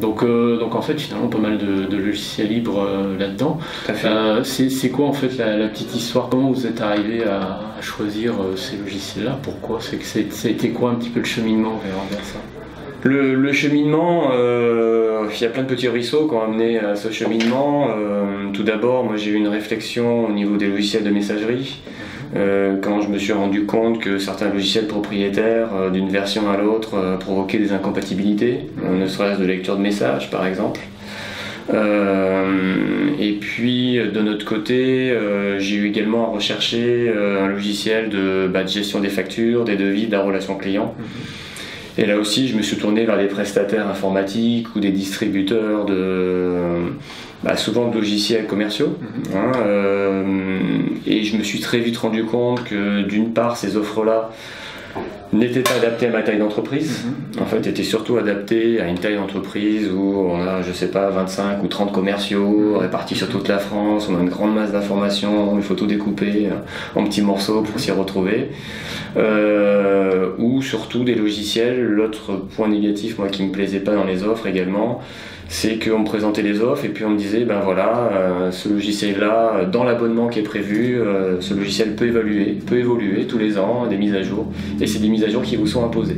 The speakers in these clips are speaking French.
Donc en fait finalement pas mal de logiciels libres là-dedans. Tout à fait. C'est quoi en fait la petite histoire? Comment vous êtes arrivé à choisir ces logiciels-là? Pourquoi? Ça a été quoi un petit peu le cheminement vers ça? Le cheminement, il y a plein de petits ruisseaux qui ont amené à ce cheminement. Tout d'abord, moi j'ai eu une réflexion au niveau des logiciels de messagerie. Quand je me suis rendu compte que certains logiciels propriétaires d'une version à l'autre provoquaient des incompatibilités, ne serait-ce de lecture de messages par exemple. Et puis de notre côté, j'ai eu également à rechercher un logiciel de gestion des factures, des devis, de la relation client. Et là aussi, je me suis tourné vers des prestataires informatiques ou des distributeurs souvent de logiciels commerciaux. Et je me suis très vite rendu compte que d'une part, ces offres-là n'étaient pas adaptées à ma taille d'entreprise. En fait, étaient surtout adaptées à une taille d'entreprise où on a, 25 ou 30 commerciaux répartis sur toute la France, on a une grande masse d'informations, il faut tout découper en petits morceaux pour s'y retrouver. Ou surtout des logiciels. L'autre point négatif, moi, qui me plaisait pas dans les offres également, c'est qu'on me présentait les offres et puis on me disait ce logiciel-là, dans l'abonnement qui est prévu, ce logiciel peut évoluer tous les ans, des mises à jour, et c'est des mises à jour qui vous sont imposées.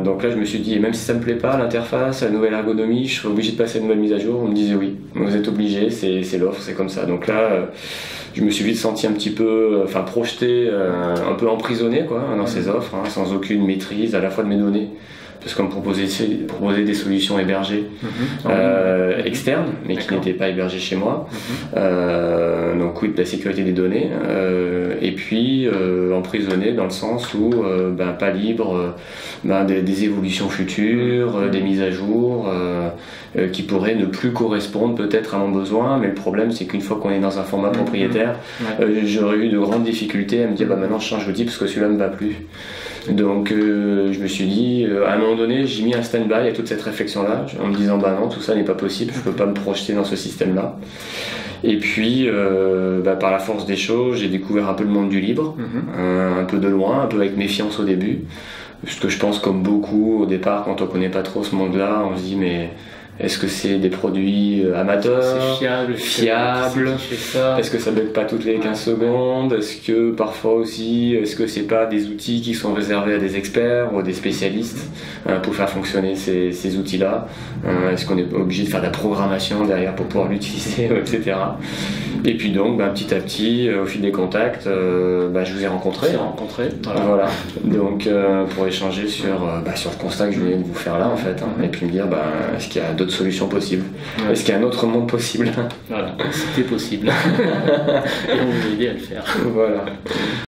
Donc là je me suis dit, même si ça me plaît pas, l'interface, la nouvelle ergonomie, je serais obligé de passer à une nouvelle mise à jour. On me disait oui, vous êtes obligé, c'est l'offre, c'est comme ça. Donc là je me suis vite senti un petit peu, projeté, un peu emprisonné dans ces offres, sans aucune maîtrise à la fois de mes données, parce qu'on me proposait des solutions hébergées externes, mais qui n'étaient pas hébergées chez moi. Donc oui, de la sécurité des données. Et puis emprisonné dans le sens où pas libre des évolutions futures, des mises à jour qui pourraient ne plus correspondre peut-être à mon besoin. Mais le problème, c'est qu'une fois qu'on est dans un format propriétaire, j'aurais eu de grandes difficultés à me dire maintenant je change d'outil parce que celui-là ne me va plus. Donc je me suis dit, à un moment donné, j'ai mis un stand-by à toute cette réflexion-là, en me disant non, tout ça n'est pas possible, je peux pas me projeter dans ce système-là. Et puis, par la force des choses, j'ai découvert un peu le monde du libre, un peu de loin, un peu avec méfiance au début, parce que je pense comme beaucoup, au départ, quand on connaît pas trop ce monde-là, on se dit mais est-ce que c'est des produits amateurs, fiables, est-ce que ça bug pas toutes les 15 secondes, est-ce que c'est pas des outils qui sont réservés à des experts ou à des spécialistes pour faire fonctionner ces outils-là, est-ce qu'on est obligé de faire de la programmation derrière pour pouvoir l'utiliser, etc. Et puis donc petit à petit, au fil des contacts, je vous ai rencontré. Voilà. Donc pour échanger sur le constat que je venais de vous faire là en fait, et puis me dire est-ce qu'il y a d'autres solutions possibles, est-ce qu'il y a un autre monde possible. Voilà, c'était possible. Et on vous a aidé à le faire. Voilà.